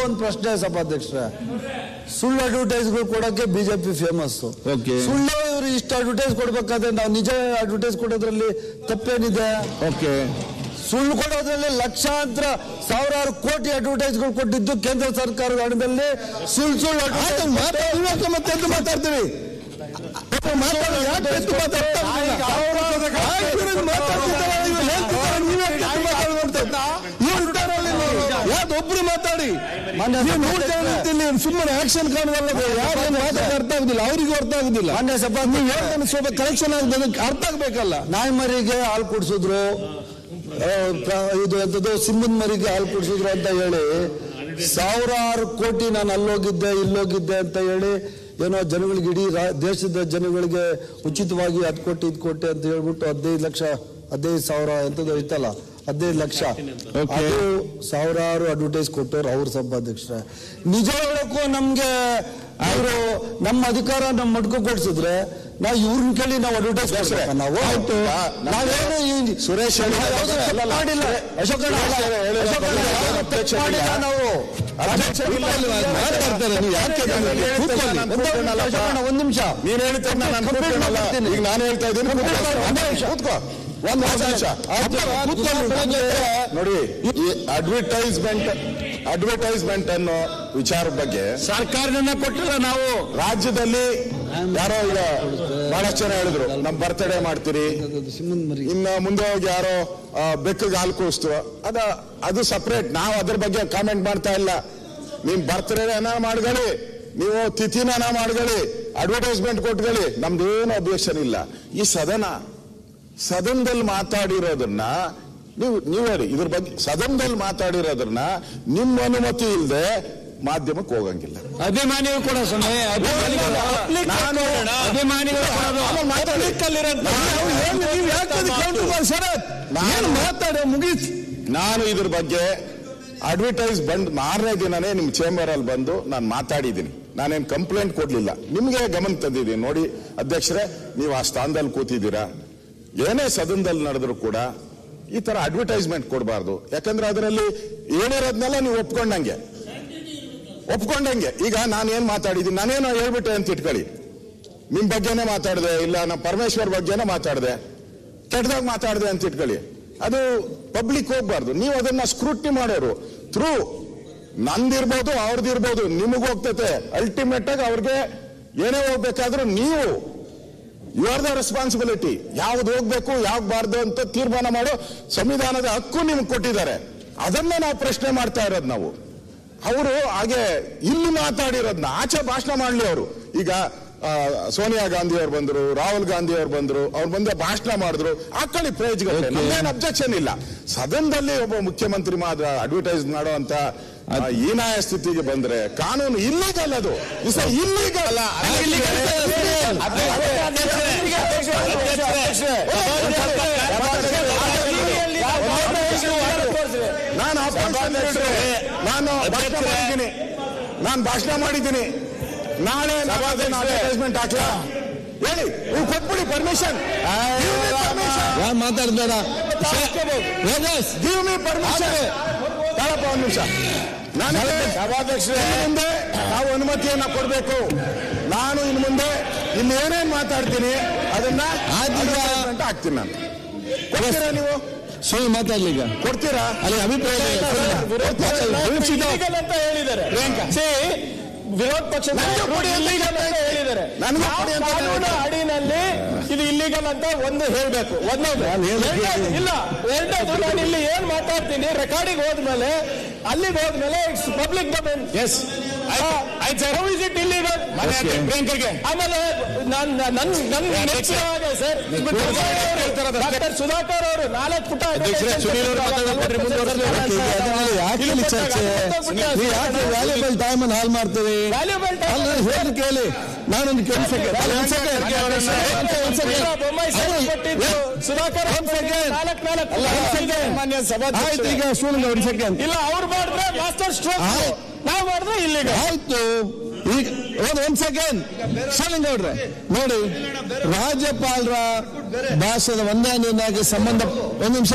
ಒಂದು ಪ್ರಶ್ನೆ ಸಭಾಧ್ಯಕ್ಷರೇ, ಸುಳ್ಳು ಅಡ್ವರ್ಟೈಸ್ಗಳು ಕೊಡೋಕೆ ಬಿಜೆಪಿ ಫೇಮಸ್. ಸುಳ್ಳು ಇವರು ಇಷ್ಟು ಅಡ್ವರ್ಟೈಸ್ ಕೊಡ್ಬೇಕಾದ್ರೆ ನಾವು ನಿಜ ಅಡ್ವರ್ಟೈಸ್ ಕೊಡೋದ್ರಲ್ಲಿ ತಪ್ಪೇನಿದೆ? ಸುಳ್ಳು ಕೊಡೋದ್ರಲ್ಲಿ ಲಕ್ಷಾಂತರ ಸಾವಿರಾರು ಕೋಟಿ ಅಡ್ವರ್ಟೈಸ್ಗಳು ಕೊಟ್ಟಿದ್ದು ಕೇಂದ್ರ ಸರ್ಕಾರದ ಹಣದಲ್ಲಿ ಸುಳ್ಳು ಮತ್ತೆ ಮಾತಾಡ್ತೀವಿ. ಒಬ್ರು ಮಾತಾಡಿ ಸುಮ್ಮನೆ ಆಕ್ಷನ್ ಕಾಣುವಲ್ಲ, ಅರ್ಥ ಆಗುದಿಲ್ಲ, ಅವರಿಗೂ ಅರ್ಥ ಆಗುದಿಲ್ಲ. ಸ್ವಲ್ಪ ಕಲೆಕ್ಷನ್ ಆಗುದು, ಅರ್ಥ ಆಗ್ಬೇಕಲ್ಲ. ನಾಯಿ ಮರಿಗೆ ಹಾಲು ಕುಡಿಸಿದ್ರು, ಇದು ಎಂತದ್ದು ಸಿಂಹದ ಮರಿಗೆ ಹಾಲು ಕುಡಿಸಿದ್ರು ಅಂತ ಹೇಳಿ ಸಾವಿರಾರು ಕೋಟಿ ನಾನು ಅಲ್ಲೋಗಿದ್ದೆ ಇಲ್ಲೋಗಿದ್ದೆ ಅಂತ ಹೇಳಿ ಏನೋ ಜನಗಳಿಗೆ, ಇಡೀ ದೇಶದ ಜನಗಳಿಗೆ ಉಚಿತವಾಗಿ 10 ಕೋಟಿ 5 ಕೋಟಿ ಅಂತ ಹೇಳ್ಬಿಟ್ಟು 15,000 ಎಂತದ್ದು ಐತಲ್ಲ 15 ಲಕ್ಷ ಅದು ಸಾವಿರಾರು ಅಡ್ವರ್ಟೈಸ್ ಕೊಟ್ಟವ್ರು ಅವ್ರ ಸಭಾಧ್ಯಕ್ಷರೇ. ನಿಜ ಹೇಳಕ್ಕೂ ನಮ್ಗೆ ಅವರು ನಮ್ಮ ಅಧಿಕಾರ ನಮ್ಮ ಮಡ್ಕೊ ಕೊಡ್ಸಿದ್ರೆ ನಾವು ಇವ್ರನ್ನ ಕೇಳಿ ನಾವು ಅಡ್ವರ್ಟೈಸ್ ಕೊಡ್ಬೇಕು. ನಾವು ನಾವೇನು ಸುರೇಶ್ ಮಾಡಿಲ್ಲ, ಅಶೋಕಣ್ಣ ನಾವು ಒಂದ್ ನಿಮಿಷ ನೀನ್ ಹೇಳ್ತೇನೆ, ಈಗ ನಾನು ಹೇಳ್ತಾ ಇದ್ದೀನಿ. ನೋಡಿ, ಈ ಅಡ್ವರ್ಟೈಸ್ಮೆಂಟ್ ಅನ್ನೋ ವಿಚಾರದ ಬಗ್ಗೆ ಸರ್ಕಾರದಿಂದ ಕೊಟ್ಟಿಲ್ಲ. ನಾವು ರಾಜ್ಯದಲ್ಲಿ ಯಾರೋ ಈಗ ಬಹಳಷ್ಟು ಜನ ಹೇಳಿದ್ರು ನಮ್ ಬರ್ತಡೇ ಮಾಡ್ತೀರಿ, ಇನ್ನು ಮುಂದೆ ಹೋಗಿ ಯಾರೋ ಬೆಕ್ಕಗೆ ಹಾಲು ಕೂರಿಸ್ತು, ಅದು ಸಪರೇಟ್. ನಾವು ಅದ್ರ ಬಗ್ಗೆ ಕಾಮೆಂಟ್ ಮಾಡ್ತಾ ಇಲ್ಲ. ನಿಮ್ ಬರ್ತಡೇನ ಮಾಡ್ಕೊಳ್ಳಿ, ನೀವು ತಿಥಿನ ಮಾಡ್ಕೊಳ್ಳಿ, ಅಡ್ವರ್ಟೈಸ್ಮೆಂಟ್ ಕೊಟ್ಕೊಳ್ಳಿ, ನಮ್ದೇನು ಅಬ್ಜೆಕ್ಷನ್ ಇಲ್ಲ. ಈ ಸದನದಲ್ಲಿ ಮಾತಾಡಿರೋದನ್ನ ನೀವು ಹೇಳಿ, ಇದ್ರ ಬಗ್ಗೆ ಸದನದಲ್ಲಿ ಮಾತಾಡಿರೋದನ್ನ ನಿಮ್ಮ ಅನುಮತಿ ಇಲ್ಲದೆ ಮಾಧ್ಯಮಕ್ಕೆ ಹೋಗಂಗಿಲ್ಲ. ಅಭಿಮಾನಿಗಳು ಕೂಡ ನಾನು ಇದ್ರ ಬಗ್ಗೆ ಅಡ್ವರ್ಟೈಸ್ ಬಂದ್ 4ನೇ ದಿನನೇ ನಿಮ್ ಚೇಂಬರ್ ಅಲ್ಲಿ ಬಂದು ನಾನು ಮಾತಾಡಿದ್ದೀನಿ. ನಾನೇನು ಕಂಪ್ಲೇಂಟ್ ಕೊಡ್ಲಿಲ್ಲ, ನಿಮ್ಗೆ ಗಮನ ತಂದಿದ್ದೀನಿ. ನೋಡಿ ಅಧ್ಯಕ್ಷರೇ, ನೀವು ಆ ಸ್ಥಾನದಲ್ಲಿ ಕೂತಿದ್ದೀರಾ, ಏನೇ ಸದನದಲ್ಲಿ ನಡೆದ್ರು ಕೂಡ ಈ ತರ ಅಡ್ವರ್ಟೈಸ್ಮೆಂಟ್ ಕೊಡಬಾರ್ದು. ಯಾಕಂದ್ರೆ ಅದರಲ್ಲಿ ಏನಿರೋದ್ನೆಲ್ಲ ನೀವು ಒಪ್ಕೊಂಡಂಗೆ. ಈಗ ನಾನೇನ್ ಮಾತಾಡಿದ್ದೀನಿ, ನಾನೇನೋ ಹೇಳ್ಬಿಟ್ಟೆ ಅಂತ ಇಟ್ಕೊಳ್ಳಿ, ನಿಮ್ ಬಗ್ಗೆನೇ ಮಾತಾಡಿದೆ, ಇಲ್ಲ ನಮ್ಮ ಪರಮೇಶ್ವರ್ ಬಗ್ಗೆನೇ ಮಾತಾಡಿದೆ, ಕೆಟ್ಟದಾಗ ಮಾತಾಡಿದೆ ಅಂತ ಇಟ್ಕೊಳ್ಳಿ, ಅದು ಪಬ್ಲಿಕ್ ಹೋಗ್ಬಾರ್ದು. ನೀವು ಅದನ್ನ ಸ್ಕ್ರೂಟಿನಿ ಮಾಡೋರು ಥ್ರೂ ನಂದಿರ್ಬೋದು ಅವ್ರದ್ದಿರ್ಬೋದು, ನಿಮಗೂ ಹೋಗ್ತೈತೆ. ಅಲ್ಟಿಮೇಟ್ ಆಗಿ ಅವ್ರಿಗೆ ಏನೇ ಹೋಗ್ಬೇಕಾದ್ರೂ ನೀವು ಯು ಆರ್ ದ ರೆಸ್ಪಾನ್ಸಿಬಿಲಿಟಿ. ಯಾವ್ದು ಹೋಗ್ಬೇಕು ಯಾವ್ದು ಅಂತ ತೀರ್ಮಾನ ಮಾಡೋ ಸಂವಿಧಾನದ ಹಕ್ಕು ನಿಮ್ಗೆ ಕೊಟ್ಟಿದ್ದಾರೆ. ಅದನ್ನೇ ನಾವು ಪ್ರಶ್ನೆ ಮಾಡ್ತಾ ಇರೋದು. ನಾವು ಅವರು ಹಾಗೆ ಇಲ್ಲಿ ಮಾತಾಡಿರೋದನ್ನ ಆಚೆ ಭಾಷಣ ಮಾಡ್ಲಿ. ಅವರು ಈಗ ಸೋನಿಯಾ ಗಾಂಧಿ ಅವ್ರು ಬಂದ್ರು, ರಾಹುಲ್ ಗಾಂಧಿ ಅವ್ರು ಬಂದ್ರು, ಅವ್ರು ಬಂದೆ ಭಾಷಣ ಮಾಡಿದ್ರು, ಹಾಕೊಳ್ಳಿ ಪೇಜ್ಗಳು, ನಮ್ದೇನು ಅಬ್ಜೆಕ್ಷನ್ ಇಲ್ಲ. ಸದನದಲ್ಲಿ ಒಬ್ಬ ಮುಖ್ಯಮಂತ್ರಿ ಮಾತ್ರ ಅಡ್ವರ್ಟೈಸ್ ಮಾಡೋ ಅಂತ ಹೀನಾಯ ಸ್ಥಿತಿಗೆ ಬಂದ್ರೆ ಕಾನೂನು ಇಲ್ಲಿಗಲ್. ಅದು ಇಲ್ಲಿಗಲ್. ನಾನು ಭಾಷಣ ಮಾಡಿದ್ದೀನಿ, ನಾಳೆ ಅಡ್ವರ್ಟೈಸ್ಮೆಂಟ್ ಹಾಕ್ಲ ಹೇಳಿ, ನೀವು ಕೊಟ್ಬಿಡಿ ಪರ್ಮಿಷನ್. ಮಾತಾಡ್ಬೇಡ, ಗಿವ್ ಮಿ ಪರ್ಮಿಷನ್. ತಾಳಪ್ಪ ಒಂದು ನಿಮಿಷ. ನಾನು ಮುಂದೆ ನಾವು ಅನುಮತಿಯನ್ನ ಕೊಡ್ಬೇಕು. ನಾನು ಇನ್ನು ಮುಂದೆ ಇಲ್ಲಿ ಏನೇನ್ ಮಾತಾಡ್ತೀನಿ ಅದನ್ನ ಹಾಕ್ತೀನಿ. ನಾನು ಕೊಡ್ತೀರಾ? ನೀವು ಸುಳ್ಳು ಮಾತಾಡ್ಲಿ, ಈಗ ಕೊಡ್ತೀರಾ? ಅಲ್ಲಿ ಅಭಿಪ್ರಾಯ ಅಂತ ಹೇಳಿದ್ದಾರೆ ವಿರೋಧ ಪಕ್ಷ ಹೇಳಿದ್ದಾರೆ. ಅಡಿನಲ್ಲಿ ಇದು ಇಲ್ಲಿಗಲ್ ಅಂತ ಒಂದು ಹೇಳ್ಬೇಕು. ಇಲ್ಲ, ಎರಡನೇದು ನಾನು ಇಲ್ಲಿ ಏನ್ ಮಾತಾಡ್ತೀನಿ ರೆಕಾರ್ಡಿಂಗ್ ಹೋದ್ಮೇಲೆ ಅಲ್ಲಿಗೆ ಹೋದ್ಮೇಲೆ it's public domain. Yes, it illegal. ಆಮೇಲೆ ಡಾಕ್ಟರ್ ಸುಧಾಕರ್ ಅವರು 4 ಪುಟ ಟೈಮ್ ಅನ್ನು ಹಾಳು ಮಾಡ್ತೇವೆ. ಹೇಳಿ ಕೇಳಿ, ನಾನೊಂದು ಸುಧಾಕರ್ ಮಾನ್ಯ ಸಭಾ ಈಗ ಒಂದು ಸೆಕೆಂಡ್ ಇಲ್ಲ, ಅವ್ರು ಮಾಡಿದ್ರೆ ಮಾಸ್ಟರ್ ಸ್ಟ್ರೋಕ್, ನಾವು ಮಾಡಿದ್ರೆ ಇಲ್ಲಿಗೆ ಆಯ್ತು. ಈಗ ಒಂದ್ ಸೆಕೆಂಡ್ ಶಾಲಿಂಗೌಡ್ರೆ ನೋಡಿ, ರಾಜ್ಯಪಾಲರ ಭಾಷಣದ 1ನೇ ದಿನಕ್ಕೆ ಸಂಬಂಧ ಒಂದು ನಿಮಿಷ